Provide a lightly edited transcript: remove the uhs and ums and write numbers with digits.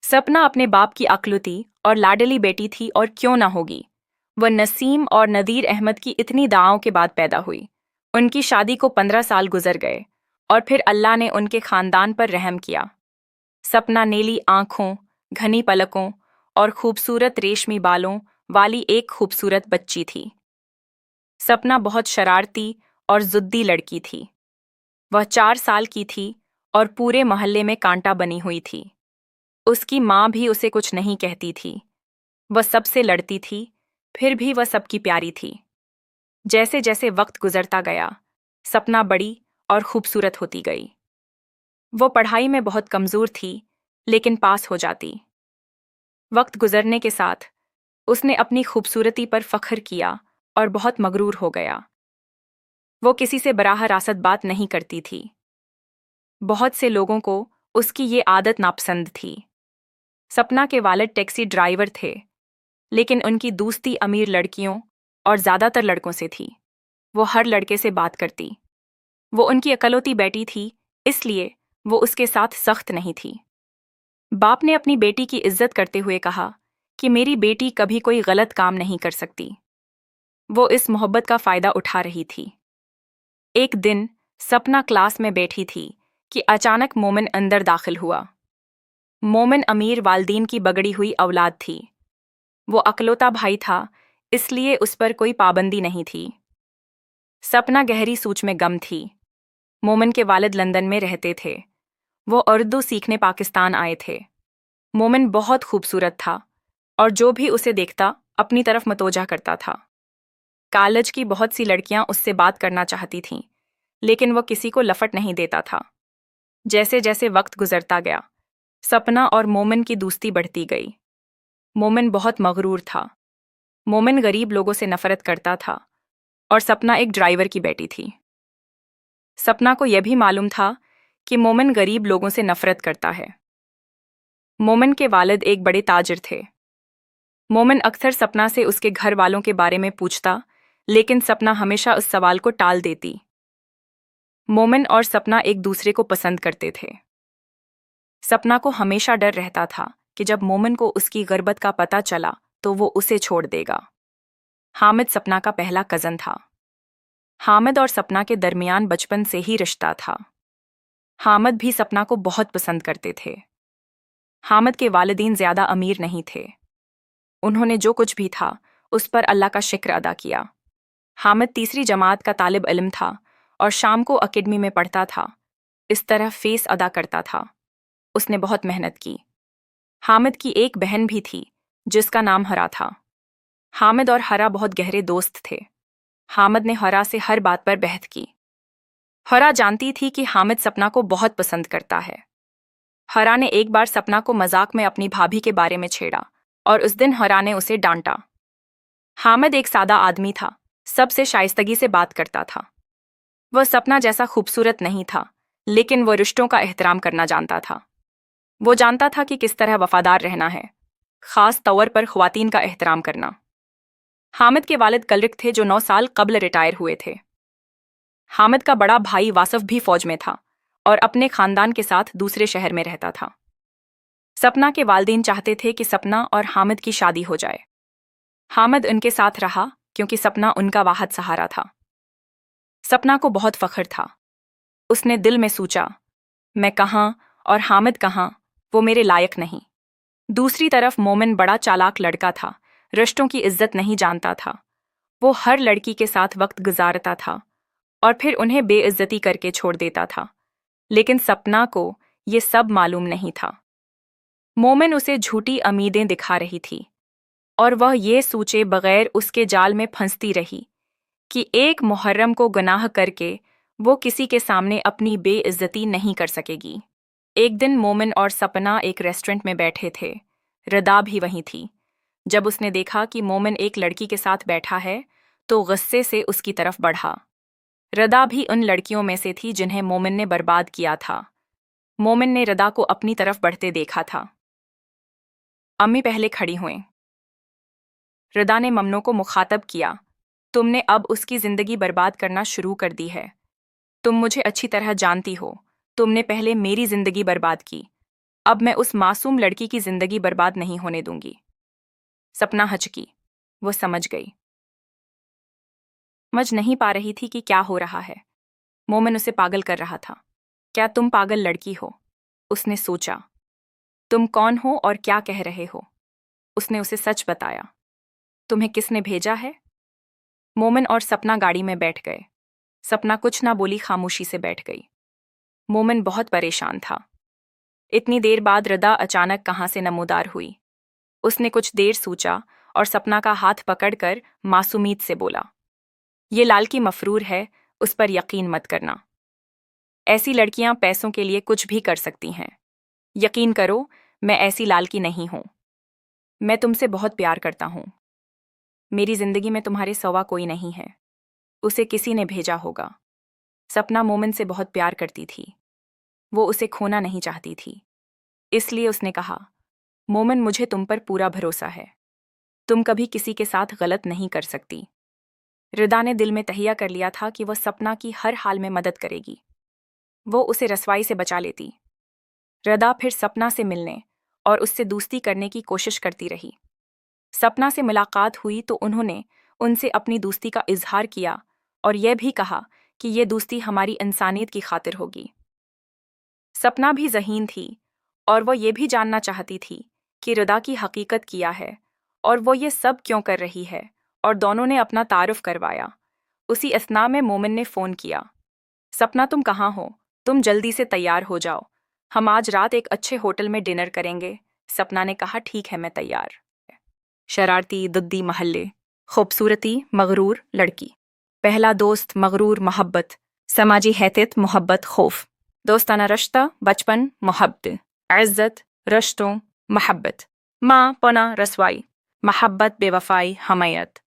सपना अपने बाप की अकलौती और लाडली बेटी थी और क्यों ना होगी। वह नसीम और नदीर अहमद की इतनी दावों के बाद पैदा हुई। उनकी शादी को 15 साल गुजर गए और फिर अल्लाह ने उनके खानदान पर रहम किया। सपना नीली आंखों, घनी पलकों और खूबसूरत रेशमी बालों वाली एक खूबसूरत बच्ची थी। सपना बहुत शरारती और ज़ुद्दी लड़की थी। वह 4 साल की थी और पूरे मोहल्ले में कांटा बनी हुई थी। उसकी माँ भी उसे कुछ नहीं कहती थी। वह सबसे लड़ती थी, फिर भी वह सबकी प्यारी थी। जैसे जैसे वक्त गुजरता गया, सपना बड़ी और खूबसूरत होती गई। वो पढ़ाई में बहुत कमज़ोर थी, लेकिन पास हो जाती। वक्त गुजरने के साथ उसने अपनी खूबसूरती पर फख्र किया और बहुत मगरूर हो गया। वो किसी से बराह रास्त बात नहीं करती थी। बहुत से लोगों को उसकी ये आदत नापसंद थी। सपना के वालिद टैक्सी ड्राइवर थे, लेकिन उनकी दोस्ती अमीर लड़कियों और ज़्यादातर लड़कों से थी। वो हर लड़के से बात करती। वो उनकी इकलौती बेटी थी, इसलिए वो उसके साथ सख्त नहीं थी। बाप ने अपनी बेटी की इज्जत करते हुए कहा कि मेरी बेटी कभी कोई गलत काम नहीं कर सकती। वो इस मोहब्बत का फ़ायदा उठा रही थी। एक दिन सपना क्लास में बैठी थी कि अचानक मोमिन अंदर दाखिल हुआ। मोमिन अमीर वालदीन की बगड़ी हुई औलाद थी। वो अकलौता भाई था, इसलिए उस पर कोई पाबंदी नहीं थी। सपना गहरी सोच में गम थी। मोमिन के वालिद लंदन में रहते थे। वो उर्दू सीखने पाकिस्तान आए थे। मोमिन बहुत खूबसूरत था और जो भी उसे देखता अपनी तरफ मतवजा करता था। कॉलेज की बहुत सी लड़कियां उससे बात करना चाहती थीं, लेकिन वो किसी को लफट नहीं देता था। जैसे जैसे वक्त गुजरता गया, सपना और मोमिन की दोस्ती बढ़ती गई। मोमिन बहुत मगरूर था। मोमिन गरीब लोगों से नफरत करता था और सपना एक ड्राइवर की बेटी थी। सपना को यह भी मालूम था कि मोमिन गरीब लोगों से नफरत करता है। मोमिन के वालिद एक बड़े ताजिर थे। मोमिन अक्सर सपना से उसके घर वालों के बारे में पूछता, लेकिन सपना हमेशा उस सवाल को टाल देती। मोमिन और सपना एक दूसरे को पसंद करते थे। सपना को हमेशा डर रहता था कि जब मोमिन को उसकी गुर्बत का पता चला तो वो उसे छोड़ देगा। हामिद सपना का पहला कज़न था। हामिद और सपना के दरमियान बचपन से ही रिश्ता था। हामिद भी सपना को बहुत पसंद करते थे। हामिद के वालिदैन ज़्यादा अमीर नहीं थे। उन्होंने जो कुछ भी था उस पर अल्लाह का शुक्र अदा किया। हामिद तीसरी जमात का तालिब इल्म था और शाम को अकेडमी में पढ़ता था। इस तरह फीस अदा करता था। उसने बहुत मेहनत की। हामिद की एक बहन भी थी जिसका नाम हरा था। हामिद और हरा बहुत गहरे दोस्त थे। हामिद ने हरा से हर बात पर बहस की। हरा जानती थी कि हामिद सपना को बहुत पसंद करता है। हरा ने एक बार सपना को मजाक में अपनी भाभी के बारे में छेड़ा और उस दिन हरा ने उसे डांटा। हामिद एक सादा आदमी था, सबसे शाइस्तगी से बात करता था। वह सपना जैसा खूबसूरत नहीं था, लेकिन वह रिश्तों का एहतराम करना जानता था। वो जानता था कि किस तरह वफादार रहना है, खास तौर पर ख्वातीन का एहतराम करना। हामिद के वालिद कलरिक थे जो 9 साल कबल रिटायर हुए थे। हामिद का बड़ा भाई वासफ भी फौज में था और अपने खानदान के साथ दूसरे शहर में रहता था। सपना के वालिदैन चाहते थे कि सपना और हामिद की शादी हो जाए। हामिद उनके साथ रहा क्योंकि सपना उनका वाहद सहारा था। सपना को बहुत फख्र था। उसने दिल में सोचा, मैं कहाँ और हामिद कहाँ, वो मेरे लायक नहीं। दूसरी तरफ मोमिन बड़ा चालाक लड़का था, रिश्तों की इज्जत नहीं जानता था। वो हर लड़की के साथ वक्त गुजारता था और फिर उन्हें बेइज्जती करके छोड़ देता था। लेकिन सपना को ये सब मालूम नहीं था। मोमिन उसे झूठी उम्मीदें दिखा रही थी और वह ये सोचे बगैर उसके जाल में फंसती रही कि एक मुहर्रम को गुनाह करके वो किसी के सामने अपनी बेइज्जती नहीं कर सकेगी। एक दिन मोमिन और सपना एक रेस्टोरेंट में बैठे थे। रदा भी वहीं थी। जब उसने देखा कि मोमिन एक लड़की के साथ बैठा है तो गुस्से से उसकी तरफ बढ़ा। रदा भी उन लड़कियों में से थी जिन्हें मोमिन ने बर्बाद किया था। मोमिन ने रदा को अपनी तरफ बढ़ते देखा था। अम्मी पहले खड़ी हुईं। रदा ने ममनों को मुखातब किया, तुमने अब उसकी जिंदगी बर्बाद करना शुरू कर दी है। तुम मुझे अच्छी तरह जानती हो, तुमने पहले मेरी जिंदगी बर्बाद की, अब मैं उस मासूम लड़की की जिंदगी बर्बाद नहीं होने दूंगी। सपना हचकी। वो समझ गई। समझ नहीं पा रही थी कि क्या हो रहा है। मोमिन उसे पागल कर रहा था। क्या तुम पागल लड़की हो? उसने सोचा। तुम कौन हो और क्या कह रहे हो? उसने उसे सच बताया। तुम्हें किसने भेजा है? मोमिन और सपना गाड़ी में बैठ गए। सपना कुछ ना बोली, खामोशी से बैठ गई। मोमिन बहुत परेशान था। इतनी देर बाद रदा अचानक कहाँ से नमूदार हुई। उसने कुछ देर सोचा और सपना का हाथ पकड़कर मासूमियत से बोला, ये लाल की मफरूर है, उस पर यकीन मत करना। ऐसी लड़कियां पैसों के लिए कुछ भी कर सकती हैं। यकीन करो, मैं ऐसी लाल की नहीं हूं। मैं तुमसे बहुत प्यार करता हूं। मेरी जिंदगी में तुम्हारे सवा कोई नहीं है। उसे किसी ने भेजा होगा। सपना मोमिन से बहुत प्यार करती थी। वो उसे खोना नहीं चाहती थी। इसलिए उसने कहा, मोमिन, मुझे तुम पर पूरा भरोसा है। तुम कभी किसी के साथ गलत नहीं कर सकती। रिदा ने दिल में तहिया कर लिया था कि वह सपना की हर हाल में मदद करेगी। वो उसे रसवाई से बचा लेती। रिदा फिर सपना से मिलने और उससे दोस्ती करने की कोशिश करती रही। सपना से मुलाकात हुई तो उन्होंने उनसे अपनी दोस्ती का इजहार किया और यह भी कहा कि यह दोस्ती हमारी इंसानियत की खातिर होगी। सपना भी ज़हीन थी और वो ये भी जानना चाहती थी कि रिदा की हकीकत क्या है और वो ये सब क्यों कर रही है, और दोनों ने अपना तारुफ करवाया। उसी अथना में मोमिन ने फ़ोन किया। सपना, तुम कहाँ हो? तुम जल्दी से तैयार हो जाओ। हम आज रात एक अच्छे होटल में डिनर करेंगे। सपना ने कहा, ठीक है, मैं तैयार। शरारती दुद्दी महल्ले, खूबसूरती मगरूर लड़की, पहला दोस्त मगरूर मोहब्बत, समाजी हैसियत मोहब्बत खौफ, दोस्ताना रिश्ता बचपन मोहब्बत, इज्जत रिश्तों मोहब्बत, माँ पना रसवाई, मोहब्बत बेवफाई हमायत।